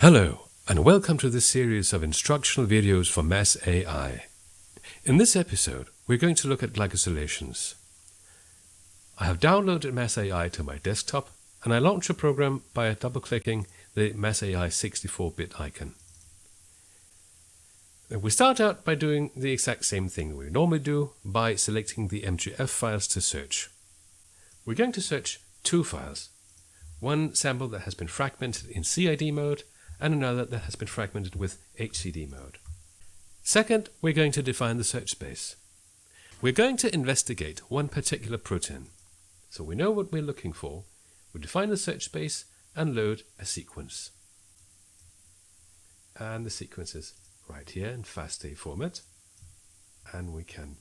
Hello, and welcome to this series of instructional videos for MassAI. In this episode, we're going to look at glycosylations. I have downloaded MassAI to my desktop, and I launch a program by double-clicking the MassAI 64-bit icon. We start out by doing the exact same thing we normally do by selecting the MGF files to search. We're going to search two files. One sample that has been fragmented in CID mode, and another that has been fragmented with HCD mode. Second, we're going to define the search space. We're going to investigate one particular protein. So we know what we're looking for. We define the search space and load a sequence. And the sequence is right here in FASTA format. And we can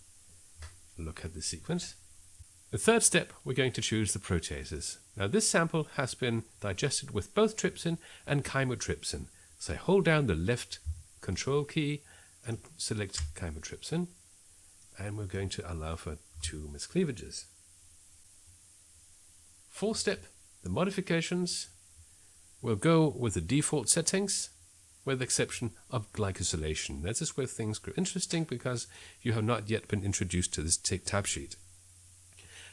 look at the sequence. The third step, we're going to choose the proteases. Now this sample has been digested with both trypsin and chymotrypsin. So I hold down the left control key and select chymotrypsin. And we're going to allow for 2 miscleavages. Fourth step, the modifications. We'll go with the default settings with the exception of glycosylation. This is where things grow interesting because you have not yet been introduced to this tab sheet.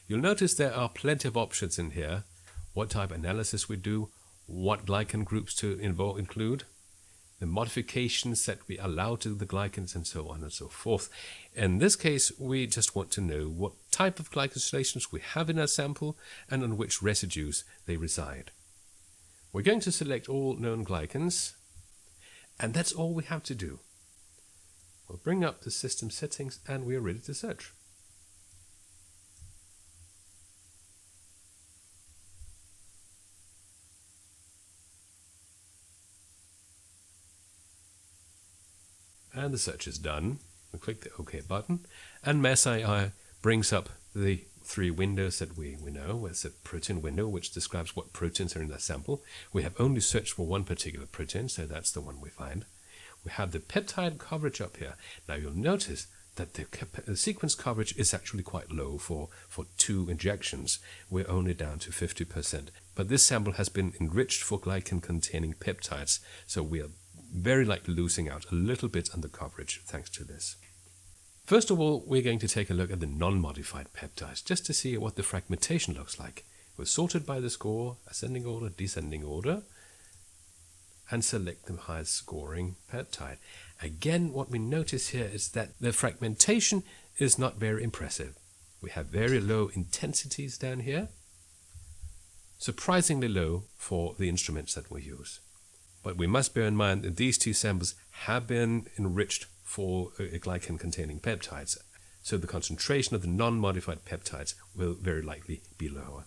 You'll notice there are plenty of options in here. What type of analysis we do, what glycan groups to include, the modifications that we allow to the glycans, and so on and so forth. In this case, we just want to know what type of glycosylations we have in our sample and on which residues they reside. We're going to select all known glycans, and that's all we have to do. We'll bring up the system settings and we are ready to search. And the search is done. We click the OK button, and MassAI brings up the 3 windows that we know. There's a protein window, which describes what proteins are in the sample. We have only searched for one particular protein, so that's the one we find. We have the peptide coverage up here. Now you'll notice that the sequence coverage is actually quite low for 2 injections. We're only down to 50%. But this sample has been enriched for glycan-containing peptides, so we are very likely losing out a little bit on the coverage thanks to this. First of all, we're going to take a look at the non-modified peptides just to see what the fragmentation looks like. We're sorted by the score, ascending order, descending order, and select the highest scoring peptide. Again, what we notice here is that the fragmentation is not very impressive. We have very low intensities down here, surprisingly low for the instruments that we use. But we must bear in mind that these 2 samples have been enriched for glycan-containing peptides. So the concentration of the non-modified peptides will very likely be lower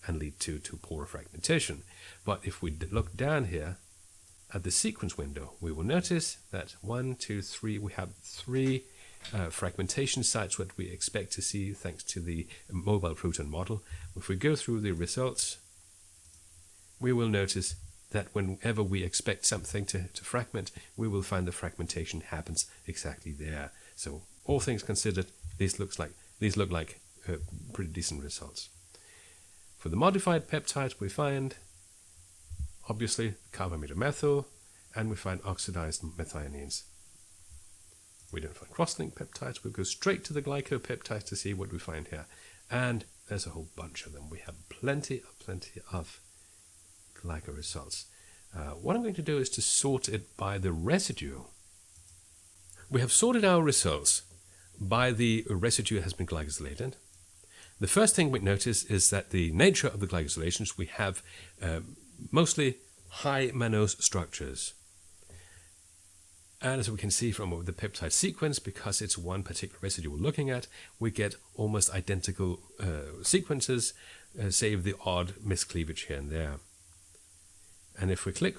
and lead to poorer fragmentation. But if we look down here at the sequence window, we will notice that 1, 2, 3, we have 3 fragmentation sites that we expect to see thanks to the mobile protein model. If we go through the results, we will notice that whenever we expect something to fragment, we will find the fragmentation happens exactly there. So all things considered, these look like pretty decent results. For the modified peptides, we find obviously carbamide-methyl, and we find oxidized methionines. We don't find cross-linked peptides. We'll go straight to the glyco-peptides to see what we find here. And there's a whole bunch of them. We have plenty of glyco results. What I'm going to do is to sort it by the residue. We have sorted our results by the residue that has been glycosylated. The first thing we notice is that the nature of the glycosylations, we have mostly high mannose structures. And as we can see from the peptide sequence, because it's one particular residue we're looking at, we get almost identical sequences, save the odd miscleavage here and there. And if we click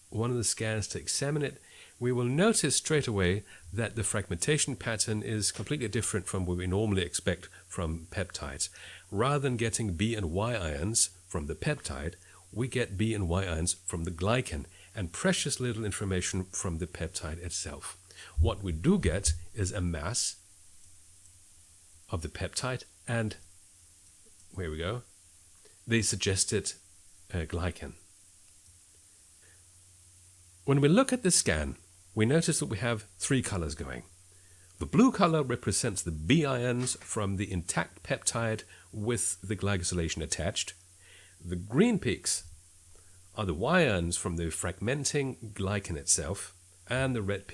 one of the scans to examine it, we will notice straight away that the fragmentation pattern is completely different from what we normally expect from peptides. Rather than getting B and Y ions from the peptide, we get B and Y ions from the glycan, and precious little information from the peptide itself. What we do get is a mass of the peptide and, here we go, the suggested glycan. When we look at the scan, we notice that we have three colors going. The blue color represents the B ions from the intact peptide with the glycosylation attached. The green peaks are the Y ions from the fragmenting glycan itself, and the red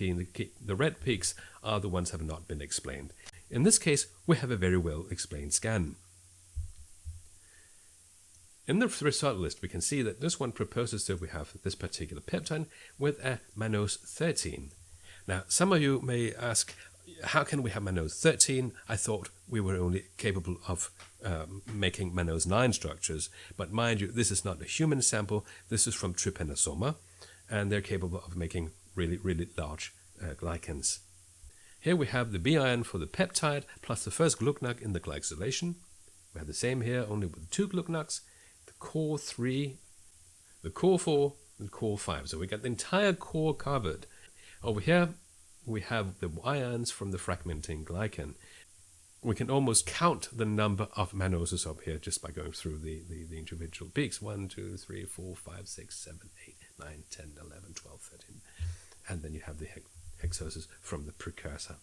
peaks are the ones that have not been explained. In this case, we have a very well explained scan. In the result list, we can see that this one proposes that we have this particular peptide with a mannose 13. Now, some of you may ask, how can we have mannose 13? I thought we were only capable of making mannose 9 structures. But mind you, this is not a human sample. This is from trypanosoma, and they're capable of making really, really large glycans. Here we have the B ion for the peptide plus the first glucnug in the glycosylation. We have the same here, only with 2 glucnugs, the core 3, the core 4, and core 5. So we got the entire core covered. Over here, we have the ions from the fragmenting glycan. We can almost count the number of mannoses up here just by going through the individual peaks. 1, 2, 3, 4, 5, 6, 7, 8, 9, 10, 11, 12, 13. And then you have the hexoses from the precursor.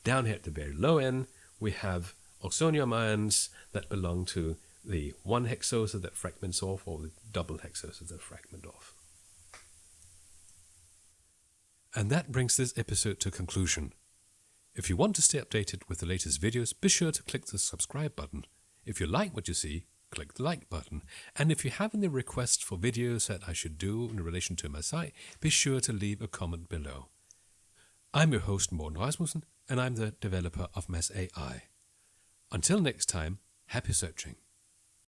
Down here at the very low end, we have oxonium ions that belong to the 1 hexoser that fragments off, or the double hexoser that fragment off. And that brings this episode to conclusion. If you want to stay updated with the latest videos, be sure to click the subscribe button. If you like what you see, click the like button. And if you have any requests for videos that I should do in relation to MassAI, be sure to leave a comment below. I'm your host, Morten Rasmussen, and I'm the developer of MassAI. Until next time, happy searching.